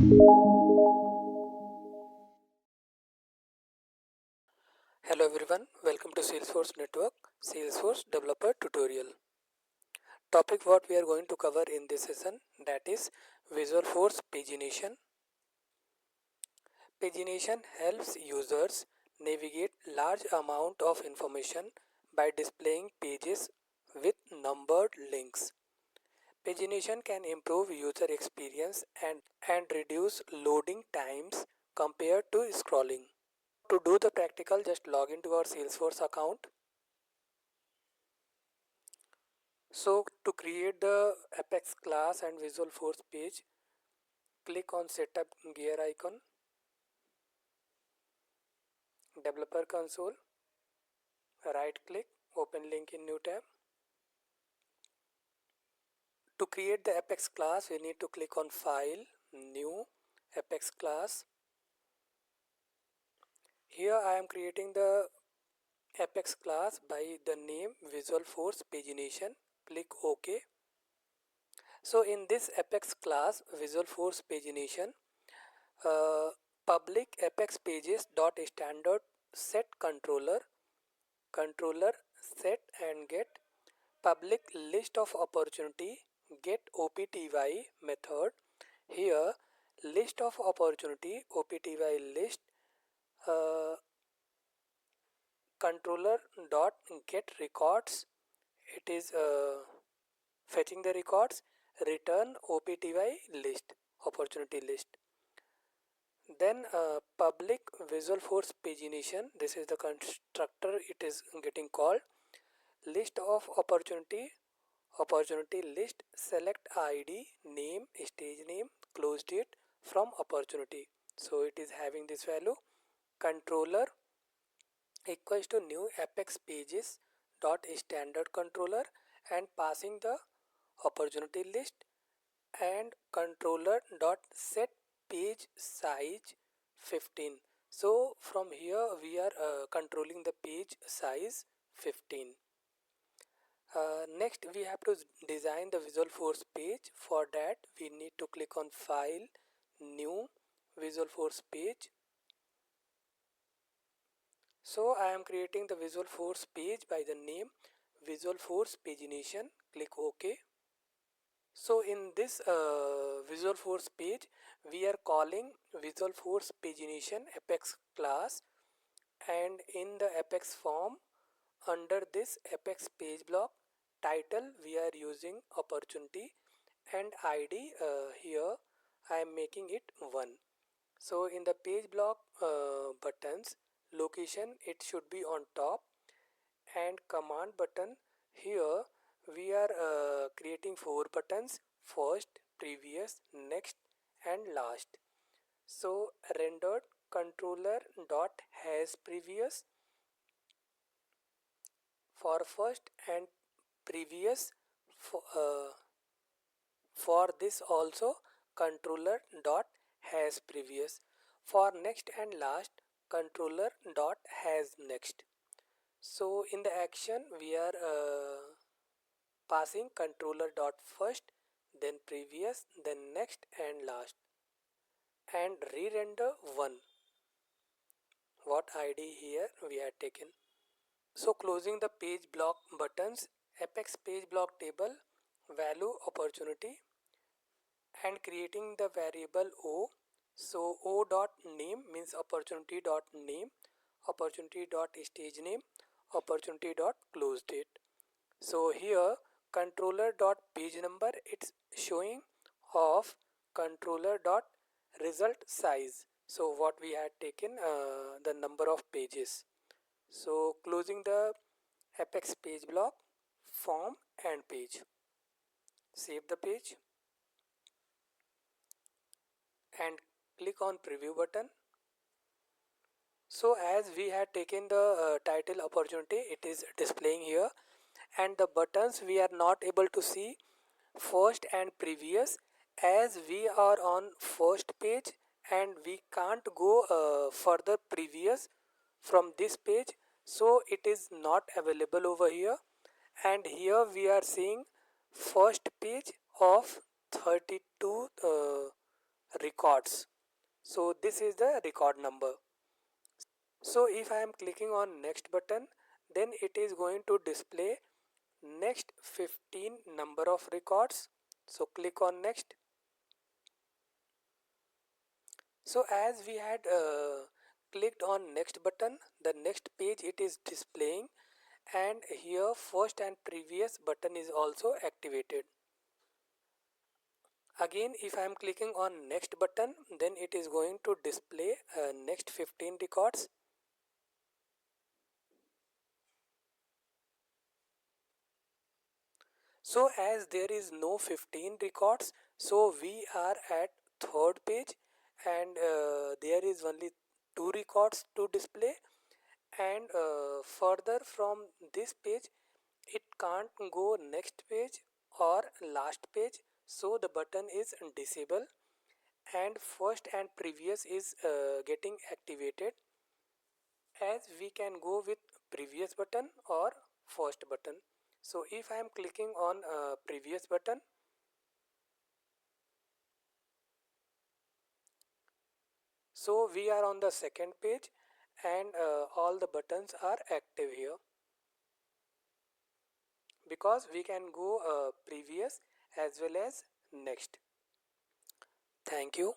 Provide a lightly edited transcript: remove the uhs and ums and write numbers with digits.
Hello everyone, welcome to Salesforce Network, Salesforce Developer Tutorial. Topic what we are going to cover in this session, that is Visualforce Pagination. Pagination helps users navigate large amount of information by displaying pages with numbered links. Pagination can improve user experience and reduce loading times compared to scrolling. To do the practical, just log into our Salesforce account. So to create the Apex class and Visualforce page, click on Setup Gear icon, Developer Console, right click, open link in new tab. To create the Apex class, we need to click on File, New, Apex class. Here I am creating the Apex class by the name Visualforce Pagination. Click OK. So in this Apex class, Visualforce Pagination, public Apex pages dot standard set controller set and get public list of opportunity get opty method. Here list of opportunity opty list uh, controller dot get records. It is fetching the records, return opty list opportunity list. Then public Visualforce pagination, this is the constructor it is getting called. List of opportunity list, select id, name, stage name, close date from opportunity. So it is having this value. Controller equals to new apex pages dot standard controller and passing the opportunity list, and controller dot set page size 15. So from here we are controlling the page size 15. Next we have to design the Visualforce page. For that we need to click on File, New, Visualforce page. So I am creating the Visualforce page by the name Visualforce Pagination. Click OK. So in this Visualforce page, we are calling Visualforce Pagination Apex class, and in the Apex form, under this Apex page block title, we are using opportunity, and ID here I am making it 1. So in the page block buttons, location it should be on top, and command button, here we are creating 4 buttons: first, previous, next and last. So rendered controller dot has previous for first and previous. For, for this also controller dot has previous. For next and last, controller dot has next. So in the action we are passing controller dot first, then previous, then next and last, and re-render 1. What ID here we had taken. So closing the page block buttons, Apex page block table, value opportunity, and creating the variable O. So O dot name means opportunity dot name, opportunity dot stage name, opportunity dot close date. So here controller dot page number, it's showing of controller dot result size. So what we had taken the number of pages. So closing the Apex page block, form and page. Save the page and click on preview button. So as we had taken the title opportunity, it is displaying here, and the buttons we are not able to see first and previous, as we are on first page and we can't go further previous from this page, so it is not available over here. And here we are seeing first page of 32 records. So this is the record number. So if I am clicking on next button, then it is going to display next 15 number of records. So click on next. So as we had clicked on next button, the next page it is displaying, and here first and previous button is also activated. Again, if I am clicking on next button, then it is going to display next 15 records. So as there is no 15 records, so we are at third page, and there is only two records to display, and further from this page it can't go next page or last page, so the button is disabled, and first and previous is getting activated, as we can go with previous button or first button. So if I am clicking on previous button, so we are on the second page, and all the buttons are active here, because we can go previous as well as next. Thank you.